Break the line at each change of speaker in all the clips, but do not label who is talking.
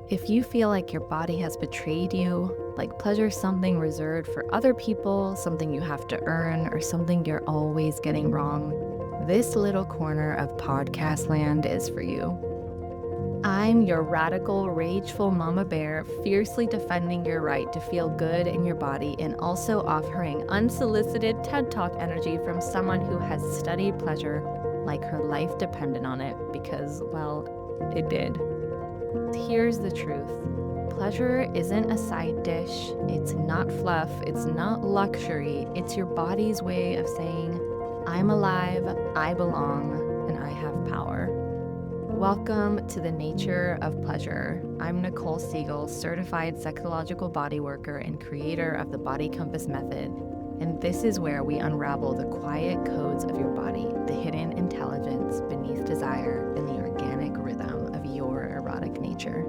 If you feel like your body has betrayed you, like pleasure is something reserved for other people, something you have to earn, or something you're always getting wrong, this little corner of podcast land is for you. I'm your radical, rageful mama bear, fiercely defending your right to feel good in your body and also offering unsolicited TED Talk energy from someone who has studied pleasure like her life depended on it because, well, it did. Here's the truth. Pleasure isn't a side dish, it's not fluff, it's not luxury, it's your body's way of saying, I'm alive, I belong, and I have power. Welcome to the Nature of Pleasure. I'm Nicole Siegel, certified sexological body worker and creator of the Body Compass Method, and this is where we unravel the quiet codes of your body, the hidden intelligence beneath desire, and the organic rhythm of your erotic nature.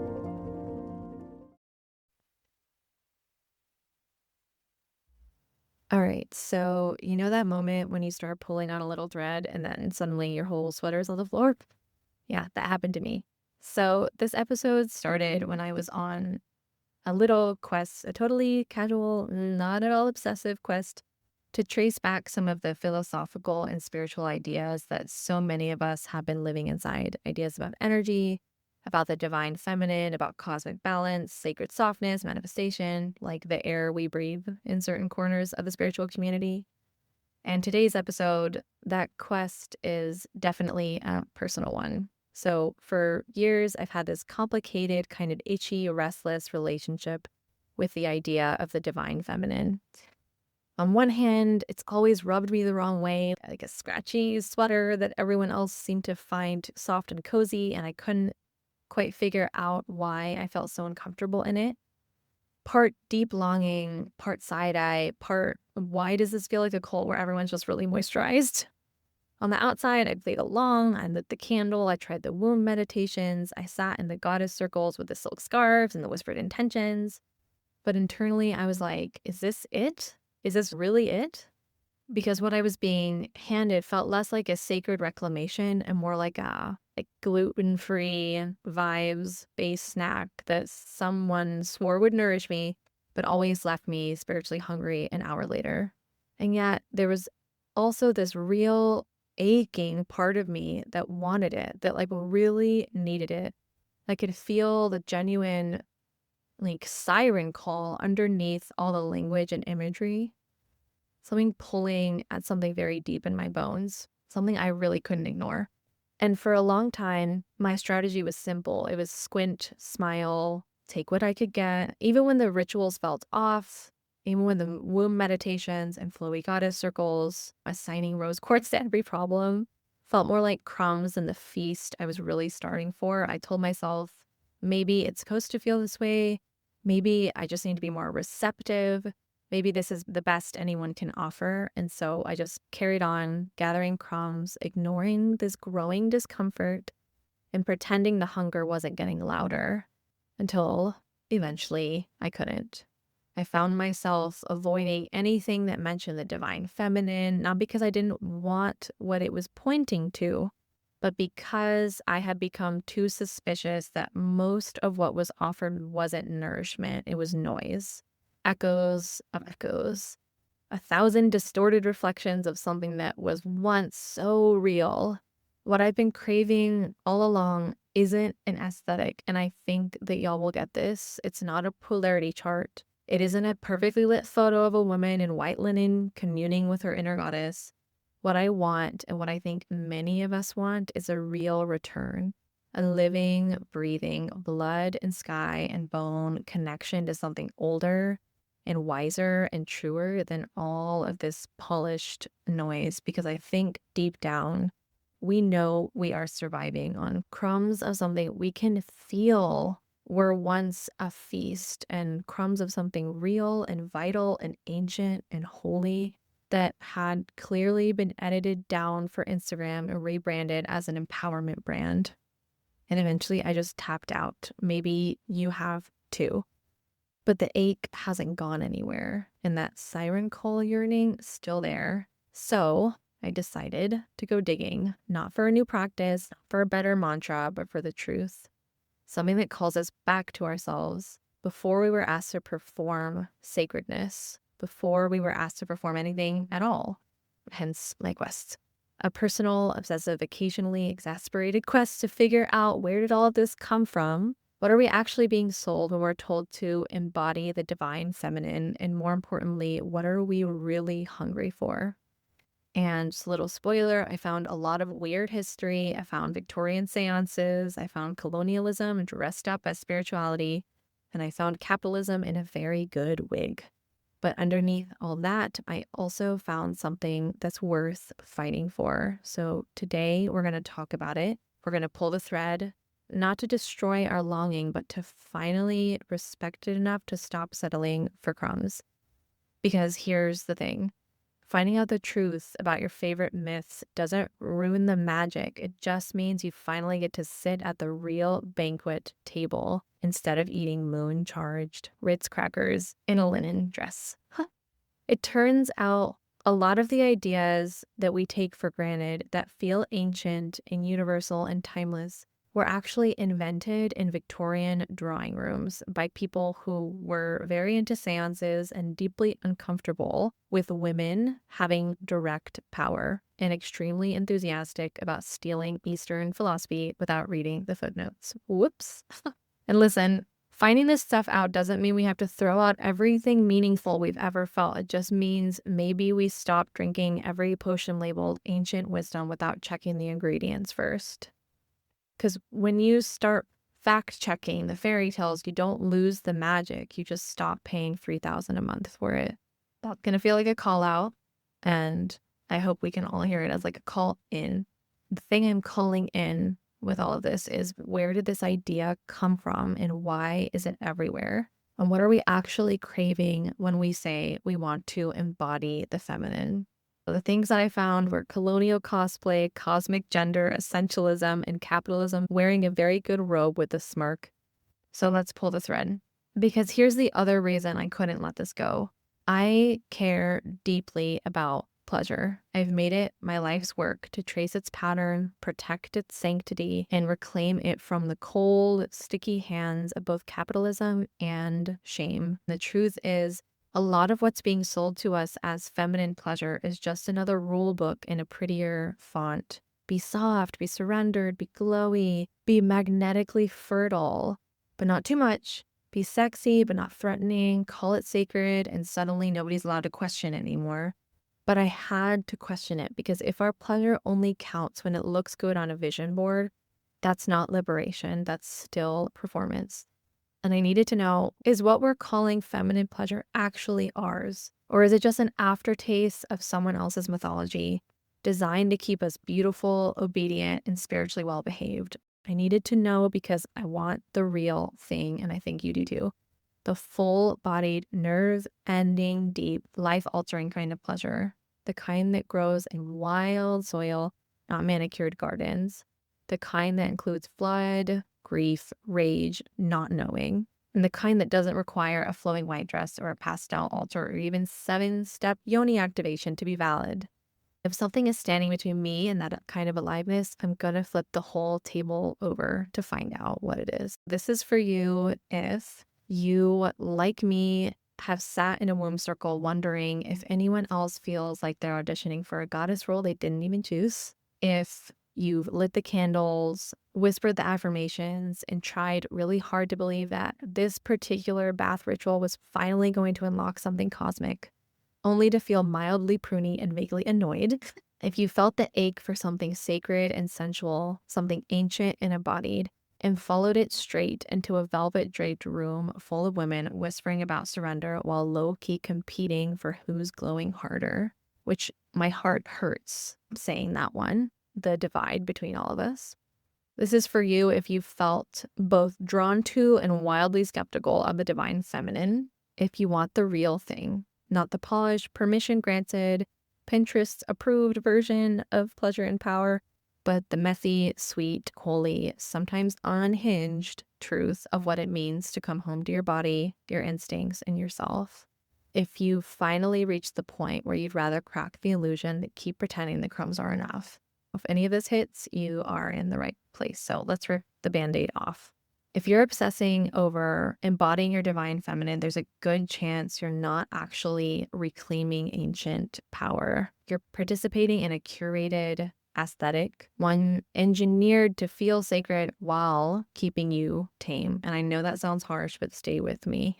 All right, so you know that moment when you start pulling on a little thread and then suddenly your whole sweater's on the floor? Yeah, that happened to me. So this episode started when I was on a little quest, a totally casual, not at all obsessive quest to trace back some of the philosophical and spiritual ideas that so many of us have been living inside. Ideas about energy, about the divine feminine, about cosmic balance, sacred softness, manifestation, like the air we breathe in certain corners of the spiritual community. And today's episode, that quest is definitely a personal one. So for years, I've had this complicated, kind of itchy, restless relationship with the idea of the divine feminine. On one hand, it's always rubbed me the wrong way, like a scratchy sweater that everyone else seemed to find soft and cozy, and I couldn't quite figure out why I felt so uncomfortable in it. Part deep longing, part side-eye, part why does this feel like a cult where everyone's just really moisturized? On the outside, I played along, I lit the candle, I tried the womb meditations, I sat in the goddess circles with the silk scarves and the whispered intentions. But internally, I was like, is this it? Is this really it? Because what I was being handed felt less like a sacred reclamation and more like a gluten-free vibes-based snack that someone swore would nourish me, but always left me spiritually hungry an hour later. And yet there was also this real aching part of me that wanted it, that really needed it. I could feel the genuine siren call underneath all the language and imagery. Something pulling at something very deep in my bones, something I really couldn't ignore. And for a long time, my strategy was simple. It was squint, smile, take what I could get. Even when the rituals felt off, even when the womb meditations and flowy goddess circles, assigning rose quartz to every problem, felt more like crumbs than the feast I was really starting for. I told myself, maybe it's supposed to feel this way. Maybe I just need to be more receptive. Maybe this is the best anyone can offer. And so I just carried on gathering crumbs, ignoring this growing discomfort and pretending the hunger wasn't getting louder until eventually I couldn't. I found myself avoiding anything that mentioned the divine feminine, not because I didn't want what it was pointing to, but because I had become too suspicious that most of what was offered wasn't nourishment, it was noise. Echoes of echoes, 1,000 distorted reflections of something that was once so real. What I've been craving all along isn't an aesthetic, and I think that y'all will get this. It's not a polarity chart. It isn't a perfectly lit photo of a woman in white linen communing with her inner goddess. What I want, and what I think many of us want, is a real return. A living, breathing, blood and sky and bone connection to something older and wiser and truer than all of this polished noise, because I think deep down, we know we are surviving on crumbs of something we can feel were once a feast, and crumbs of something real and vital and ancient and holy that had clearly been edited down for Instagram and rebranded as an empowerment brand. And eventually I just tapped out. Maybe you have too. But the ache hasn't gone anywhere, and that siren call yearning is still there. So I decided to go digging, not for a new practice, not for a better mantra, but for the truth. something that calls us back to ourselves before we were asked to perform sacredness, before we were asked to perform anything at all. Hence my quest. A personal, obsessive, occasionally exasperated quest to figure out, where did all of this come from? What are we actually being sold when we're told to embody the divine feminine? And more importantly, what are we really hungry for? And just a little spoiler, I found a lot of weird history. I found Victorian seances. I found colonialism dressed up as spirituality. And I found capitalism in a very good wig. But underneath all that, I also found something that's worth fighting for. So today we're going to talk about it. We're going to pull the thread, not to destroy our longing, but to finally respect it enough to stop settling for crumbs. Because here's the thing. Finding out the truth about your favorite myths doesn't ruin the magic. It just means you finally get to sit at the real banquet table instead of eating moon-charged Ritz crackers in a linen dress. It turns out a lot of the ideas that we take for granted that feel ancient and universal and timeless were actually invented in Victorian drawing rooms by people who were very into seances and deeply uncomfortable with women having direct power and extremely enthusiastic about stealing Eastern philosophy without reading the footnotes. Whoops. And listen, finding this stuff out doesn't mean we have to throw out everything meaningful we've ever felt. It just means maybe we stop drinking every potion labeled ancient wisdom without checking the ingredients first. Because when you start fact-checking the fairy tales, you don't lose the magic. You just stop paying $3,000 a month for it. That's going to feel like a call out, and I hope we can all hear it as like a call in. The thing I'm calling in with all of this is, where did this idea come from and why is it everywhere? And what are we actually craving when we say we want to embody the feminine? The things that I found were colonial cosplay, cosmic gender, essentialism, and capitalism wearing a very good robe with a smirk. So let's pull the thread. Because here's the other reason I couldn't let this go. I care deeply about pleasure. I've made it my life's work to trace its pattern, protect its sanctity, and reclaim it from the cold, sticky hands of both capitalism and shame. The truth is, a lot of what's being sold to us as feminine pleasure is just another rule book in a prettier font. Be soft, be surrendered, be glowy, be magnetically fertile, but not too much. Be sexy, but not threatening. Call it sacred, and suddenly nobody's allowed to question it anymore. But I had to question it, because if our pleasure only counts when it looks good on a vision board, that's not liberation. That's still performance. And I needed to know, is what we're calling feminine pleasure actually ours? Or is it just an aftertaste of someone else's mythology designed to keep us beautiful, obedient, and spiritually well-behaved? I needed to know because I want the real thing, and I think you do too. The full-bodied, nerve-ending, deep, life-altering kind of pleasure. The kind that grows in wild soil, not manicured gardens. The kind that includes flood, grief, rage, not knowing, and the kind that doesn't require a flowing white dress or a pastel altar or even 7-step yoni activation to be valid. If something is standing between me and that kind of aliveness, I'm gonna flip the whole table over to find out what it is. This is for you if you, like me, have sat in a womb circle wondering if anyone else feels like they're auditioning for a goddess role they didn't even choose. If you've lit the candles, whispered the affirmations, and tried really hard to believe that this particular bath ritual was finally going to unlock something cosmic, only to feel mildly pruny and vaguely annoyed. If you felt the ache for something sacred and sensual, something ancient and embodied, and followed it straight into a velvet-draped room full of women whispering about surrender while low-key competing for who's glowing harder, which my heart hurts saying that one, the divide between all of us. This is for you if you felt both drawn to and wildly skeptical of the divine feminine, if you want the real thing, not the polished, permission-granted, Pinterest-approved version of pleasure and power, but the messy, sweet, holy, sometimes unhinged truth of what it means to come home to your body, your instincts, and yourself. If you finally reach the point where you'd rather crack the illusion than keep pretending the crumbs are enough. If any of this hits, you are in the right place. So let's rip the Band-Aid off. If you're obsessing over embodying your divine feminine, there's a good chance you're not actually reclaiming ancient power. You're participating in a curated aesthetic, one engineered to feel sacred while keeping you tame. And I know that sounds harsh, but stay with me.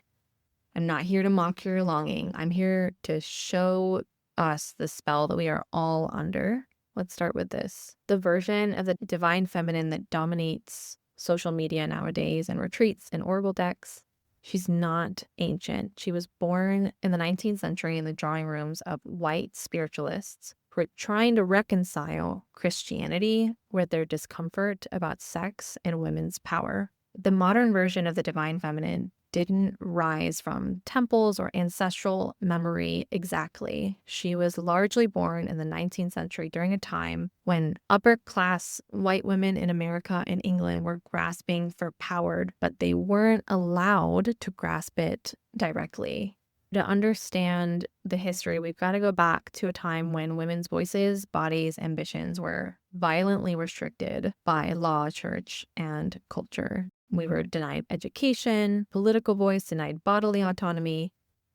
I'm not here to mock your longing. I'm here to show us the spell that we are all under. Let's start with this. The version of the divine feminine that dominates social media nowadays and retreats and oracle decks, she's not ancient. She was born in the 19th century in the drawing rooms of white spiritualists who were trying to reconcile Christianity with their discomfort about sex and women's power. The modern version of the divine feminine didn't rise from temples or ancestral memory exactly. She was largely born in the 19th century during a time when upper class white women in America and England were grasping for power, but they weren't allowed to grasp it directly. To understand the history, we've got to go back to a time when women's voices, bodies, ambitions were violently restricted by law, church, and culture. We were denied education, political voice, denied bodily autonomy,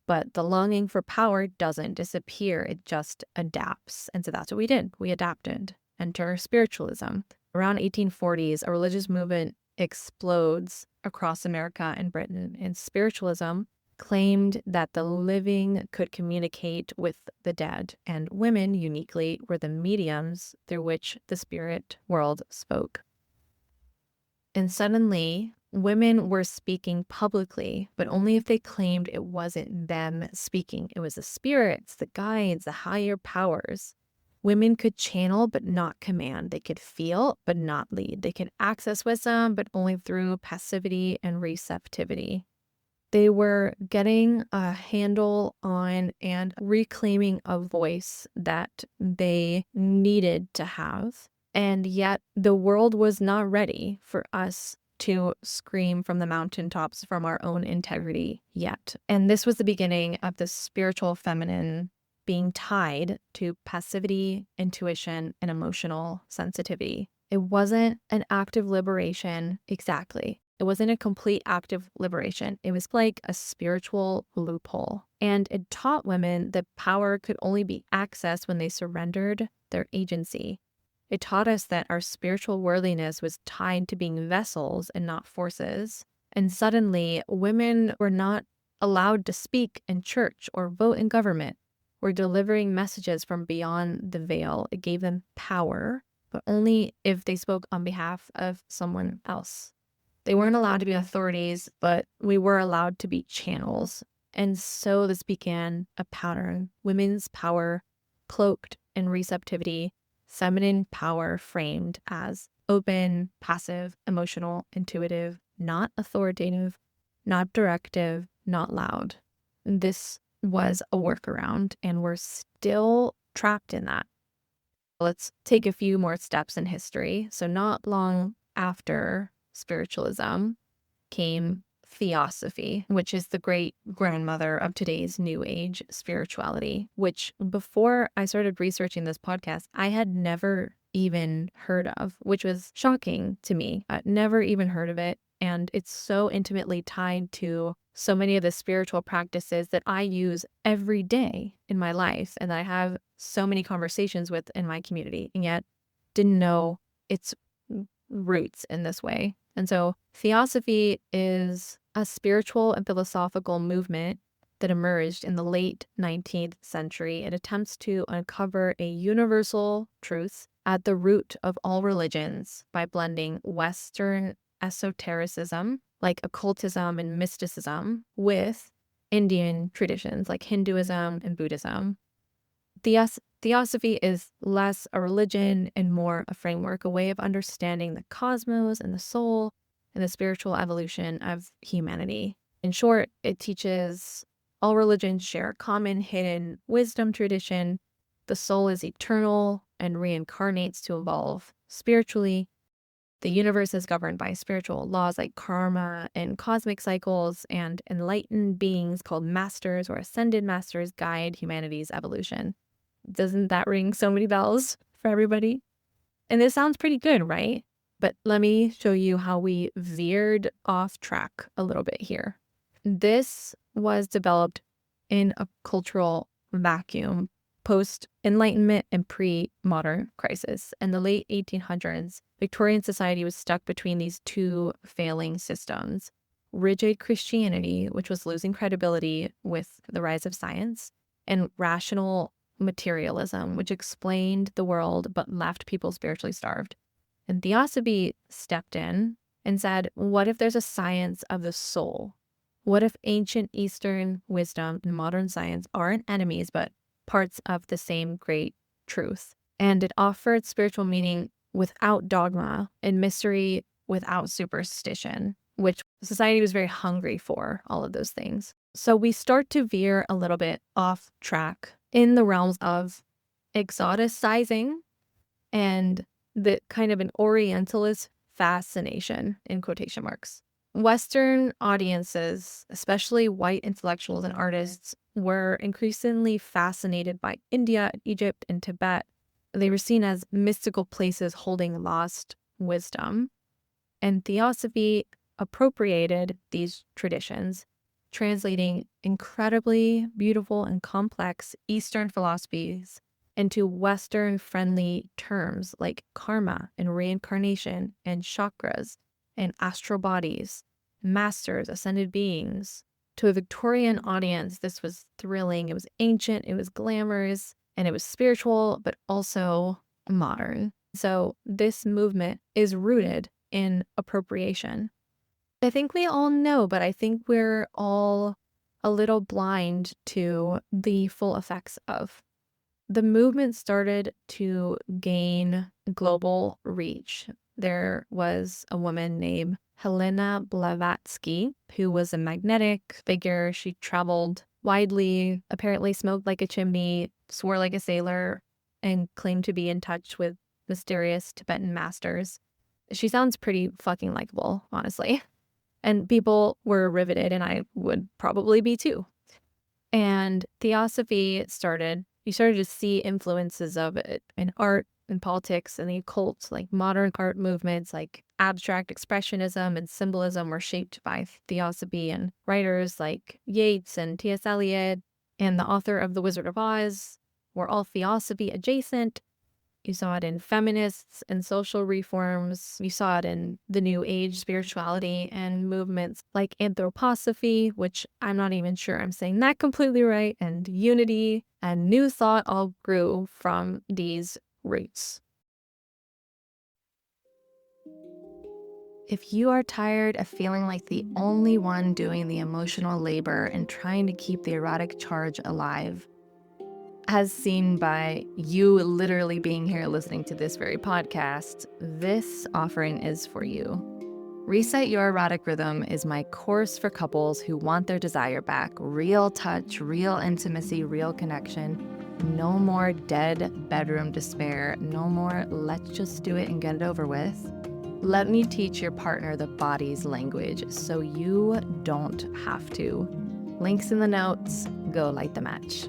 but the longing for power doesn't disappear. It just adapts. And so that's what we did. We adapted. Enter spiritualism. Around 1840s, a religious movement explodes across America and Britain, and spiritualism claimed that the living could communicate with the dead, and women uniquely were the mediums through which the spirit world spoke. And suddenly, women were speaking publicly, but only if they claimed it wasn't them speaking. It was the spirits, the guides, the higher powers. Women could channel, but not command. They could feel, but not lead. They could access wisdom, but only through passivity and receptivity. They were getting a handle on and reclaiming a voice that they needed to have. And yet the world was not ready for us to scream from the mountaintops from our own integrity yet. And this was the beginning of the spiritual feminine being tied to passivity, intuition, and emotional sensitivity. It wasn't an active liberation exactly. It wasn't a complete active liberation. It was like a spiritual loophole. And it taught women that power could only be accessed when they surrendered their agency. It taught us that our spiritual worthiness was tied to being vessels and not forces. And suddenly, women were not allowed to speak in church or vote in government. We're delivering messages from beyond the veil. It gave them power, but only if they spoke on behalf of someone else. They weren't allowed to be authorities, but we were allowed to be channels. And so this began a pattern. Women's power cloaked in receptivity, feminine power framed as open, passive, emotional, intuitive, not authoritative, not directive, not loud. This was a workaround, and we're still trapped in that. Let's take a few more steps in history. So not long after spiritualism came Theosophy, which is the great grandmother of today's new age spirituality, which before I started researching this podcast, I had never even heard of, which was shocking to me. I'd never even heard of it. And it's so intimately tied to so many of the spiritual practices that I use every day in my life and that I have so many conversations with in my community, and yet didn't know its roots in this way. And so Theosophy is a spiritual and philosophical movement that emerged in the late 19th century. It attempts to uncover a universal truth at the root of all religions by blending Western esotericism, like occultism and mysticism, with Indian traditions like Hinduism and Buddhism. Theosophy is less a religion and more a framework, a way of understanding the cosmos and the soul and the spiritual evolution of humanity. In short, it teaches all religions share a common hidden wisdom tradition. The soul is eternal and reincarnates to evolve spiritually. The universe is governed by spiritual laws like karma and cosmic cycles, and enlightened beings called masters or ascended masters guide humanity's evolution. Doesn't that ring so many bells for everybody? And this sounds pretty good, right? But let me show you how we veered off track a little bit here. This was developed in a cultural vacuum post-Enlightenment and pre-modern crisis. In the late 1800s, Victorian society was stuck between these two failing systems. Rigid Christianity, which was losing credibility with the rise of science, and rational materialism, which explained the world but left people spiritually starved. And Theosophy stepped in and said, what if there's a science of the soul? What if ancient Eastern wisdom and modern science aren't enemies, but parts of the same great truth? And it offered spiritual meaning without dogma and mystery without superstition, which society was very hungry for, all of those things. So we start to veer a little bit off track in the realms of exoticizing and the kind of an Orientalist fascination, in quotation marks. Western audiences, especially white intellectuals and artists, were increasingly fascinated by India, Egypt, and Tibet. They were seen as mystical places holding lost wisdom. And Theosophy appropriated these traditions, translating incredibly beautiful and complex Eastern philosophies into Western-friendly terms like karma and reincarnation and chakras and astral bodies, masters, ascended beings. To a Victorian audience, this was thrilling. It was ancient, it was glamorous, and it was spiritual, but also modern. So this movement is rooted in appropriation. I think we all know, but I think we're all a little blind to the full effects of. The movement started to gain global reach. There was a woman named Helena Blavatsky, who was a magnetic figure. She traveled widely, apparently smoked like a chimney, swore like a sailor, and claimed to be in touch with mysterious Tibetan masters. She sounds pretty fucking likable, honestly. And people were riveted, and I would probably be too. And Theosophy you started to see influences of it in art and politics and the occult, like modern art movements like abstract expressionism and symbolism were shaped by Theosophy, and writers like Yeats and T.S. Eliot and the author of The Wizard of Oz were all Theosophy adjacent. You saw it in feminists and social reforms. You saw it in the New Age spirituality and movements like anthroposophy, which I'm not even sure I'm saying that completely right, and unity and New Thought all grew from these roots. If you are tired of feeling like the only one doing the emotional labor and trying to keep the erotic charge alive, as seen by you literally being here listening to this very podcast, this offering is for you. Reset Your Erotic Rhythm is my course for couples who want their desire back. Real touch, real intimacy, real connection. No more dead bedroom despair. No more let's just do it and get it over with. Let me teach your partner the body's language so you don't have to. Links in the notes. Go light the match.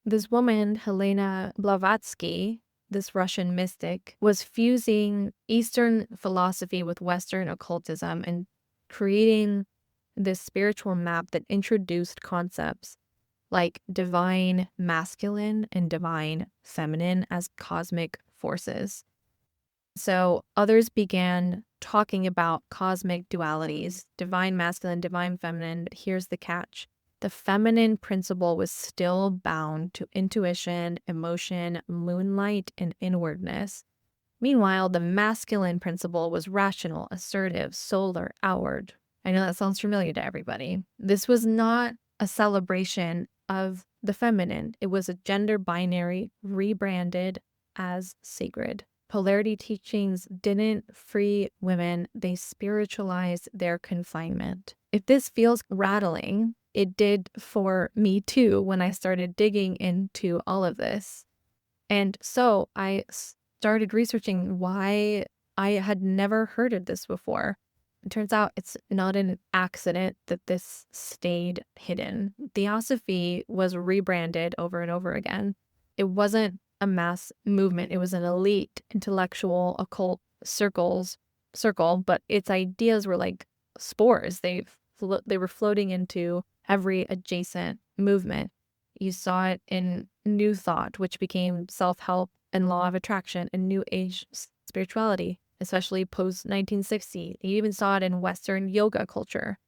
This woman, Helena Blavatsky, this Russian mystic, was fusing Eastern philosophy with Western occultism and creating this spiritual map that introduced concepts like divine masculine and divine feminine as cosmic forces. So others began talking about cosmic dualities, divine masculine, divine feminine, but here's the catch. The feminine principle was still bound to intuition, emotion, moonlight, and inwardness. Meanwhile, the masculine principle was rational, assertive, solar, outward. I know that sounds familiar to everybody. This was not a celebration of the feminine. It was a gender binary rebranded as sacred. Polarity teachings didn't free women, they spiritualized their confinement. If this feels rattling, it did for me too when I started digging into all of this. And so I started researching why I had never heard of this before. It turns out it's not an accident that this stayed hidden. Theosophy was rebranded over and over again. It wasn't a mass movement. It was an elite, intellectual, occult circle, but its ideas were like spores. They were floating into every adjacent movement. You saw it in New Thought, which became self-help and law of attraction and New Age spirituality, especially post-1960. You even saw it in Western yoga culture.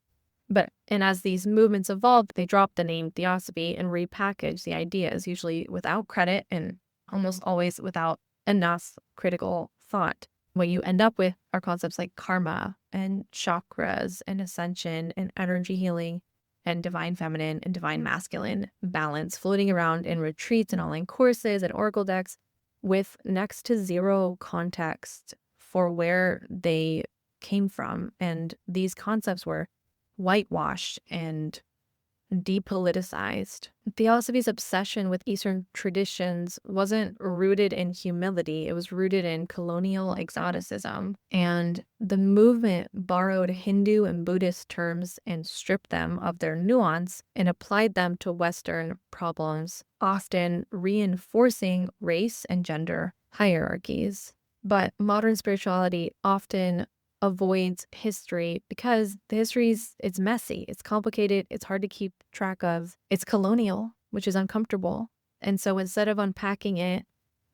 And as these movements evolved, they dropped the name Theosophy and repackaged the ideas, usually without credit and almost always without enough critical thought. What you end up with are concepts like karma and chakras and ascension and energy healing and divine feminine and divine masculine balance floating around in retreats and online courses and oracle decks with next to zero context for where they came from. And these concepts were whitewashed and depoliticized. Theosophy's obsession with Eastern traditions wasn't rooted in humility. It was rooted in colonial exoticism. And the movement borrowed Hindu and Buddhist terms and stripped them of their nuance and applied them to Western problems, often reinforcing race and gender hierarchies. But modern spirituality often avoids history because the it's messy, it's complicated, it's hard to keep track of, it's colonial, which is uncomfortable. And so instead of unpacking it,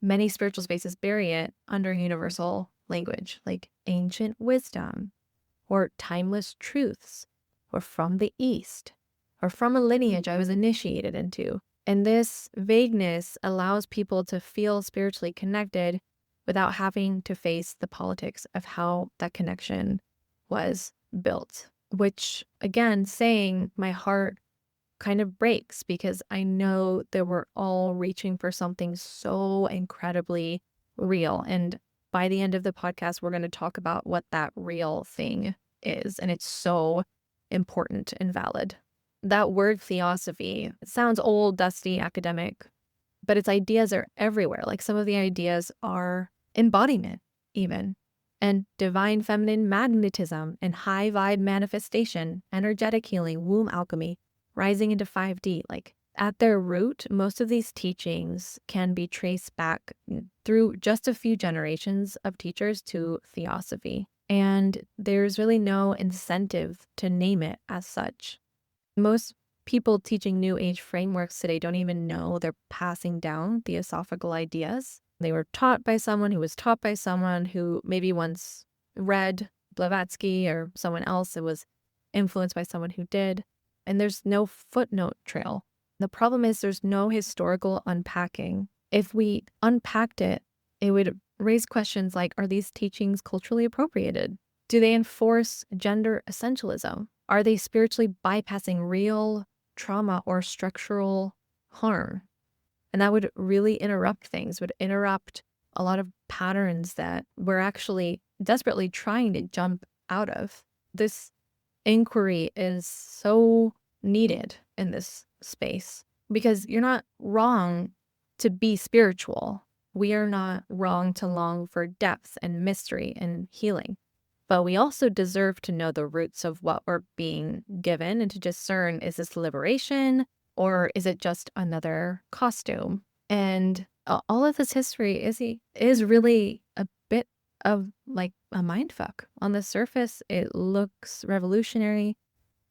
many spiritual spaces bury it under universal language like ancient wisdom or timeless truths or from the East or from a lineage I was initiated into. And this vagueness allows people to feel spiritually connected without having to face the politics of how that connection was built, which again, saying my heart kind of breaks because I know that we're all reaching for something so incredibly real. And by the end of the podcast, we're going to talk about what that real thing is. And it's so important and valid. That word theosophy, it sounds old, dusty, academic, but its ideas are everywhere. Like some of the ideas are embodiment even, and divine feminine magnetism and high vibe manifestation, energetic healing, womb alchemy, rising into 5D. Like at their root, most of these teachings can be traced back through just a few generations of teachers to theosophy. And there's really no incentive to name it as such. Most people teaching New Age frameworks today don't even know they're passing down theosophical ideas. They were taught by someone who was taught by someone who maybe once read Blavatsky or someone else that was influenced by someone who did. And there's no footnote trail. The problem is there's no historical unpacking. If we unpacked it, it would raise questions like, are these teachings culturally appropriated? Do they enforce gender essentialism? Are they spiritually bypassing real trauma or structural harm? And that would really interrupt things, would interrupt a lot of patterns that we're actually desperately trying to jump out of. This inquiry is so needed in this space because you're not wrong to be spiritual. We are not wrong to long for depth and mystery and healing. But we also deserve to know the roots of what we're being given and to discern, is this liberation or is it just another costume? And all of this history is really a bit of like a mindfuck. On the surface, it looks revolutionary,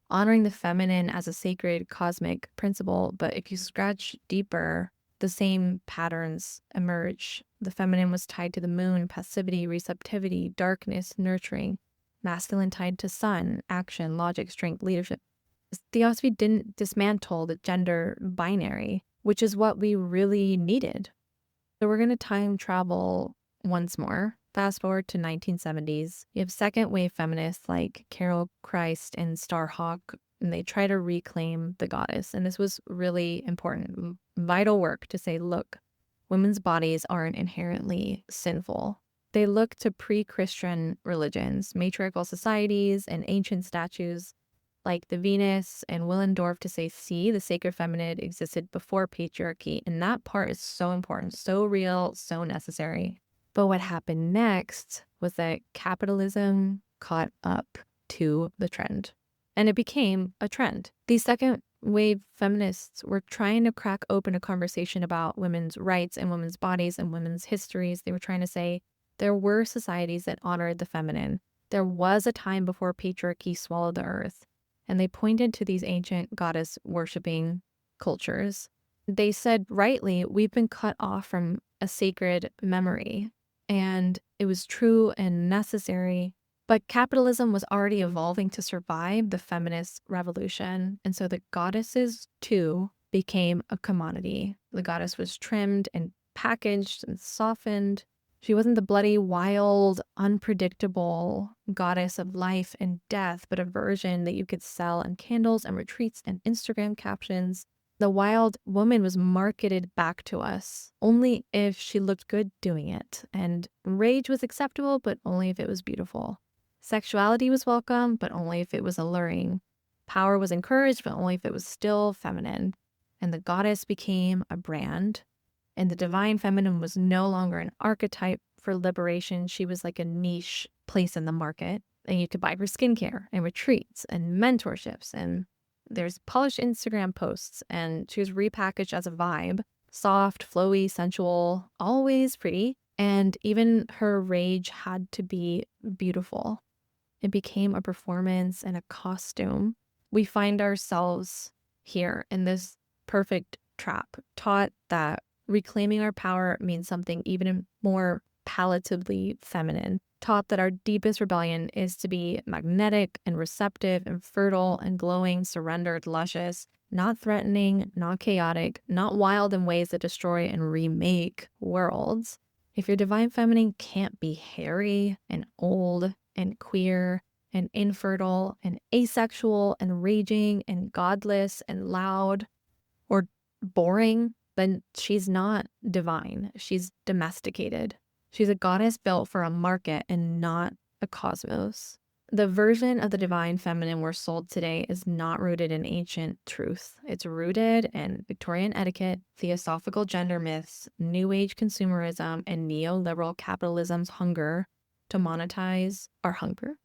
honoring the feminine as a sacred cosmic principle. But if you scratch deeper, the same patterns emerge. The feminine was tied to the moon, passivity, receptivity, darkness, nurturing. Masculine tied to sun, action, logic, strength, leadership. Theosophy didn't dismantle the gender binary, which is what we really needed. So we're going to time travel once more. Fast forward to 1970s. You have second wave feminists like Carol Christ and Starhawk, and they try to reclaim the goddess. And this was really important, vital work to say, look, women's bodies aren't inherently sinful. They look to pre-Christian religions, matriarchal societies, and ancient statues like the Venus and Willendorf to say, see, the sacred feminine existed before patriarchy. And that part is so important, so real, so necessary. But what happened next was that capitalism caught up to the trend. And it became a trend. These second wave feminists were trying to crack open a conversation about women's rights and women's bodies and women's histories. They were trying to say there were societies that honored the feminine. There was a time before patriarchy swallowed the earth. And they pointed to these ancient goddess worshiping cultures. They said rightly, we've been cut off from a sacred memory. And it was true and necessary. But capitalism was already evolving to survive the feminist revolution. And so the goddesses, too, became a commodity. The goddess was trimmed and packaged and softened. She wasn't the bloody, wild, unpredictable goddess of life and death, but a version that you could sell in candles and retreats and Instagram captions. The wild woman was marketed back to us only if she looked good doing it. And rage was acceptable, but only if it was beautiful. Sexuality was welcome, but only if it was alluring. Power was encouraged, but only if it was still feminine. And the goddess became a brand. And the divine feminine was no longer an archetype for liberation. She was like a niche place in the market. And you could buy her skincare and retreats and mentorships. And there's polished Instagram posts. And she was repackaged as a vibe. Soft, flowy, sensual, always pretty. And even her rage had to be beautiful. It became a performance and a costume. We find ourselves here in this perfect trap, taught that reclaiming our power means something even more palatably feminine, taught that our deepest rebellion is to be magnetic and receptive and fertile and glowing, surrendered, luscious, not threatening, not chaotic, not wild in ways that destroy and remake worlds. If your divine feminine can't be hairy and old and queer and infertile and asexual and raging and godless and loud or boring, then she's not divine. She's domesticated. She's a goddess built for a market and not a cosmos. The version of the divine feminine we're sold today is not rooted in ancient truth. It's rooted in Victorian etiquette, theosophical gender myths, New Age consumerism, and neoliberal capitalism's hunger to monetize our hunger.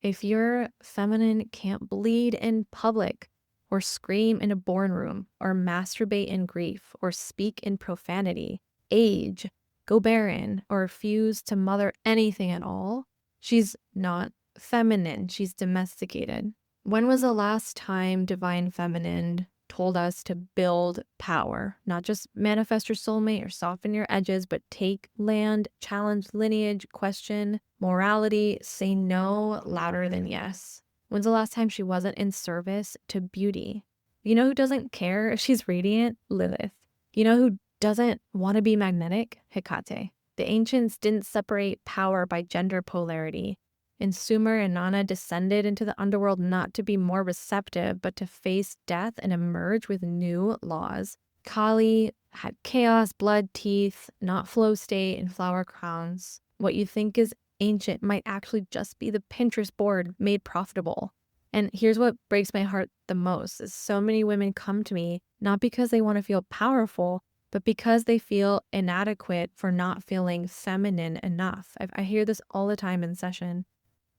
If your feminine can't bleed in public, or scream in a bourne room, or masturbate in grief, or speak in profanity, age, go barren, or refuse to mother anything at all, she's not feminine, she's domesticated. When was the last time divine feminine told us to build power, not just manifest your soulmate or soften your edges, but take land, challenge lineage, question morality, say no louder than yes? When's the last time she wasn't in service to beauty? You know who doesn't care if she's radiant? Lilith. You know who doesn't want to be magnetic? Hecate. The ancients didn't separate power by gender polarity. And Sumer and Nana descended into the underworld not to be more receptive, but to face death and emerge with new laws. Kali had chaos, blood, teeth, not flow state, and flower crowns. What you think is ancient might actually just be the Pinterest board made profitable. And here's what breaks my heart the most is so many women come to me not because they want to feel powerful, but because they feel inadequate for not feeling feminine enough. I hear this all the time in session.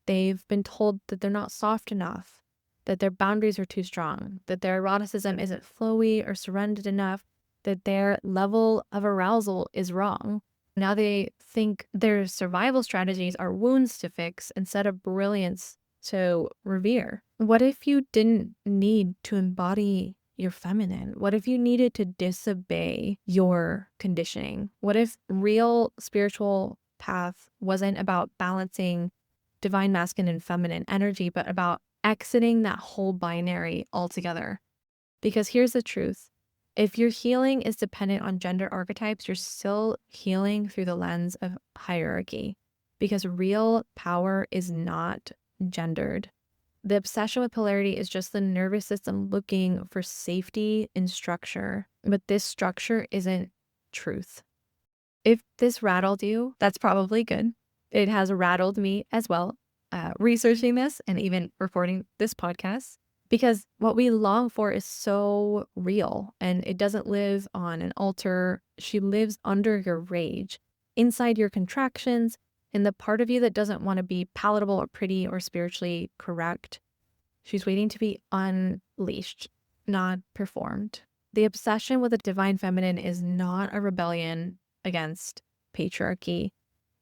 They've been told that they're not soft enough, that their boundaries are too strong, that their eroticism isn't flowy or surrendered enough, that their level of arousal is wrong. Now they think their survival strategies are wounds to fix instead of brilliance to revere. What if you didn't need to embody your feminine? What if you needed to disobey your conditioning? What if real spiritual path wasn't about balancing divine masculine and feminine energy, but about exiting that whole binary altogether? Because here's the truth. If your healing is dependent on gender archetypes, you're still healing through the lens of hierarchy, because real power is not gendered. The obsession with polarity is just the nervous system looking for safety in structure, but this structure isn't truth. If this rattled you, that's probably good. It has rattled me as well, researching this and even recording this podcast. Because what we long for is so real, and it doesn't live on an altar. She lives under your rage, inside your contractions, in the part of you that doesn't want to be palatable or pretty or spiritually correct. She's waiting to be unleashed. not performed. The obsession with the divine feminine is not a rebellion against patriarchy.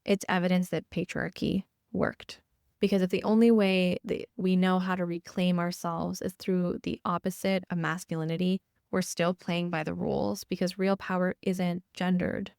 It's evidence that patriarchy worked. Because if the only way that we know how to reclaim ourselves is through the opposite of masculinity, we're still playing by the rules because real power isn't gendered.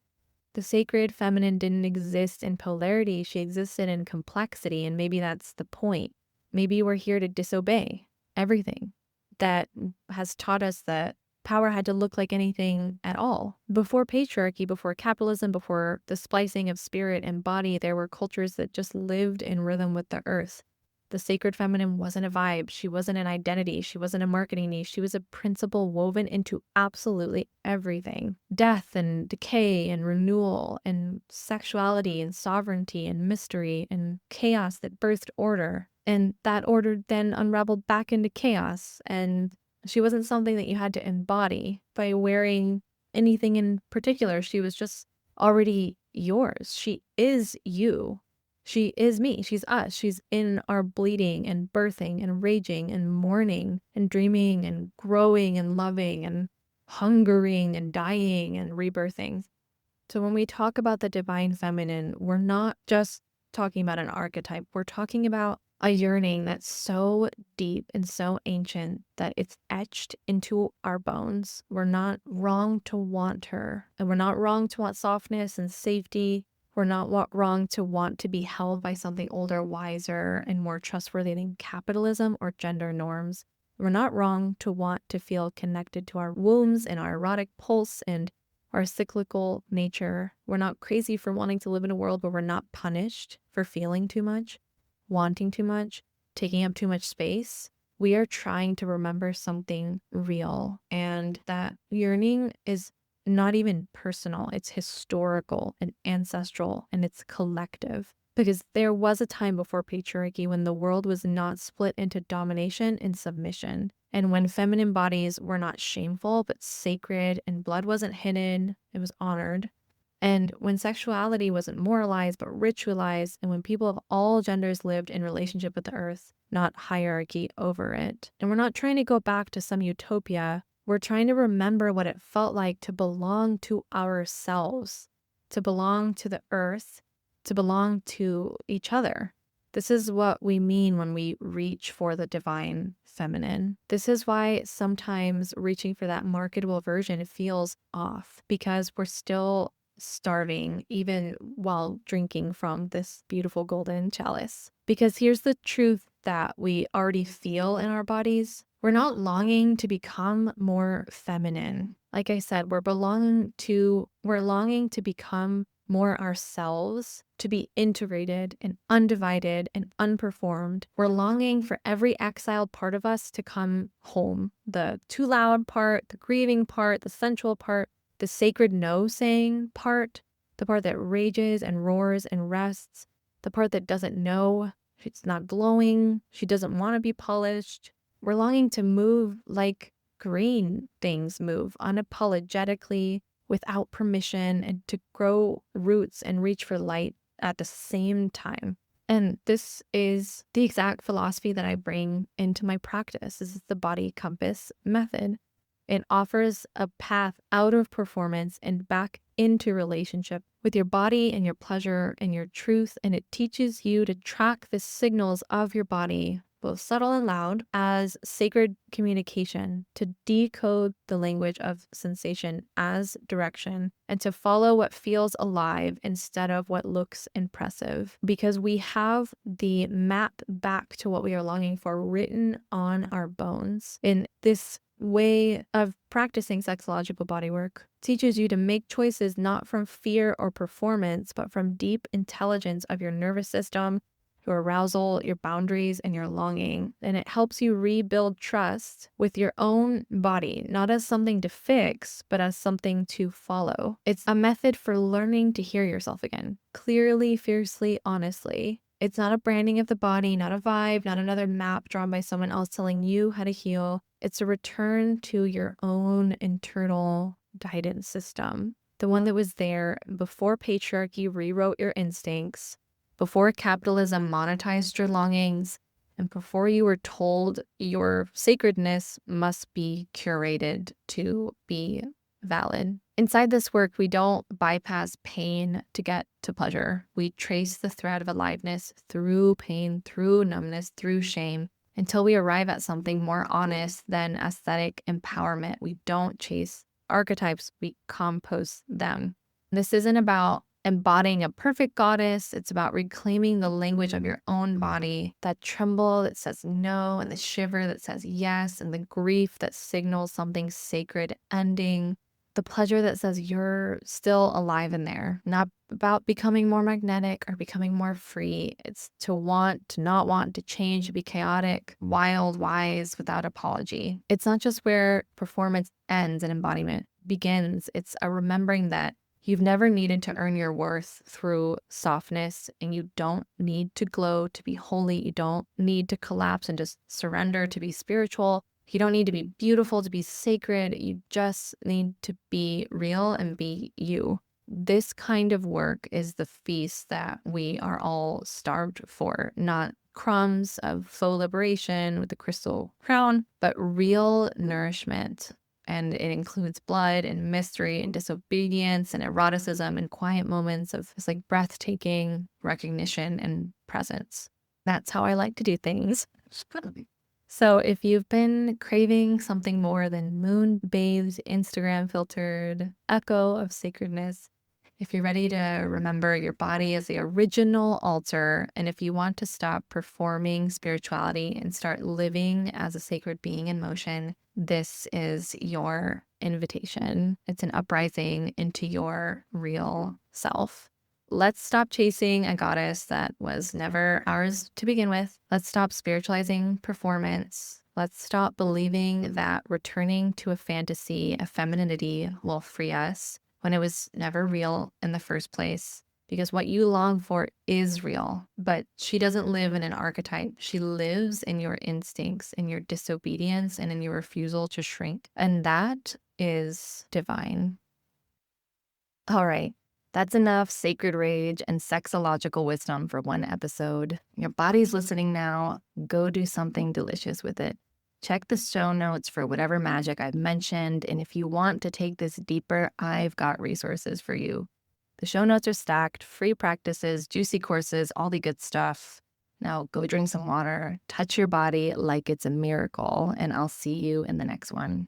The sacred feminine didn't exist in polarity, she existed in complexity, and maybe that's the point. Maybe we're here to disobey everything that has taught us that power had to look like anything at all. Before patriarchy, before capitalism, before the splicing of spirit and body, there were cultures that just lived in rhythm with the earth. The sacred feminine wasn't a vibe. She wasn't an identity. She wasn't a marketing niche. She was a principle woven into absolutely everything. Death and decay and renewal and sexuality and sovereignty and mystery and chaos that birthed order. And that order then unraveled back into chaos. And she wasn't something that you had to embody by wearing anything in particular. She was just already yours. She is you. She is me. She's us. She's in our bleeding and birthing and raging and mourning and dreaming and growing and loving and hungering and dying and rebirthing. So when we talk about the divine feminine, we're not just talking about an archetype. We're talking about a yearning that's so deep and so ancient that it's etched into our bones. We're not wrong to want her, and we're not wrong to want softness and safety. We're not wrong to want to be held by something older, wiser, and more trustworthy than capitalism or gender norms. We're not wrong to want to feel connected to our wombs and our erotic pulse and our cyclical nature. We're not crazy for wanting to live in a world where we're not punished for feeling too much, wanting too much, taking up too much space. We are trying to remember something real, and that yearning is not even personal. It's historical and ancestral, and it's collective. Because there was a time before patriarchy when the world was not split into domination and submission, and when feminine bodies were not shameful but sacred, and blood wasn't hidden, it was honored. And when sexuality wasn't moralized but ritualized, and when people of all genders lived in relationship with the earth, not hierarchy over it. And we're not trying to go back to some utopia. We're trying to remember what it felt like to belong to ourselves, to belong to the earth, to belong to each other. This is what we mean when we reach for the divine feminine. This is why sometimes reaching for that marketable version feels off, because we're still starving even while drinking from this beautiful golden chalice. Because here's the truth that we already feel in our bodies. We're not longing to become more feminine. Like I said, we're longing to become more ourselves, to be integrated and undivided and unperformed. We're longing for every exiled part of us to come home. The too loud part, the grieving part, the sensual part, the sacred no saying part, the part that rages and roars and rests, the part that doesn't know, she's not glowing, she doesn't want to be polished. We're longing to move like green things move, unapologetically, without permission, and to grow roots and reach for light at the same time. And this is the exact philosophy that I bring into my practice. This is the body compass method. It offers a path out of performance and back into relationship with your body and your pleasure and your truth. And it teaches you to track the signals of your body, both subtle and loud, as sacred communication, to decode the language of sensation as direction, and to follow what feels alive instead of what looks impressive. Because we have the map back to what we are longing for written on our bones. In this way of practicing sexological bodywork teaches you to make choices not from fear or performance, but from deep intelligence of your nervous system, your arousal, your boundaries, and your longing. And it helps you rebuild trust with your own body, not as something to fix, but as something to follow. It's a method for learning to hear yourself again, clearly, fiercely, honestly. It's not a branding of the body, not a vibe, not another map drawn by someone else telling you how to heal. It's a return to your own internal guidance system, the one that was there before patriarchy rewrote your instincts, before capitalism monetized your longings, And before you were told, your sacredness must be curated to be valid. Inside this work, we don't bypass pain to get to pleasure. We trace the thread of aliveness through pain, through numbness, through shame, until we arrive at something more honest than aesthetic empowerment. We don't chase archetypes, we compost them. This isn't about embodying a perfect goddess. It's about reclaiming the language of your own body, that tremble that says no, and the shiver that says yes, and the grief that signals something sacred ending, the pleasure that says you're still alive in there. Not about becoming more magnetic or becoming more free. It's to want, to not want, to change, to be chaotic, wild, wise, without apology. It's not just where performance ends and embodiment begins. It's a remembering that you've never needed to earn your worth through softness, and you don't need to glow to be holy. You don't need to collapse and just surrender to be spiritual. You don't need to be beautiful to be sacred. You just need to be real and be you. This kind of work is the feast that we are all starved for, not crumbs of faux liberation with the crystal crown, but real nourishment. And it includes blood and mystery and disobedience and eroticism and quiet moments of just like breathtaking recognition and presence. That's how I like to do things. So if you've been craving something more than moon-bathed, Instagram-filtered echo of sacredness, if you're ready to remember your body as the original altar, and if you want to stop performing spirituality and start living as a sacred being in motion, this is your invitation. It's an uprising into your real self. Let's stop chasing a goddess that was never ours to begin with. Let's stop spiritualizing performance. Let's stop believing that returning to a fantasy of femininity will free us when it was never real in the first place. Because what you long for is real, but she doesn't live in an archetype. She lives in your instincts, in your disobedience, and in your refusal to shrink. And that is divine. All right. That's enough sacred rage and sexological wisdom for one episode. Your body's listening now. Go do something delicious with it. Check the show notes for whatever magic I've mentioned. And if you want to take this deeper, I've got resources for you. The show notes are stacked, free practices, juicy courses, all the good stuff. Now go drink some water, touch your body like it's a miracle, and I'll see you in the next one.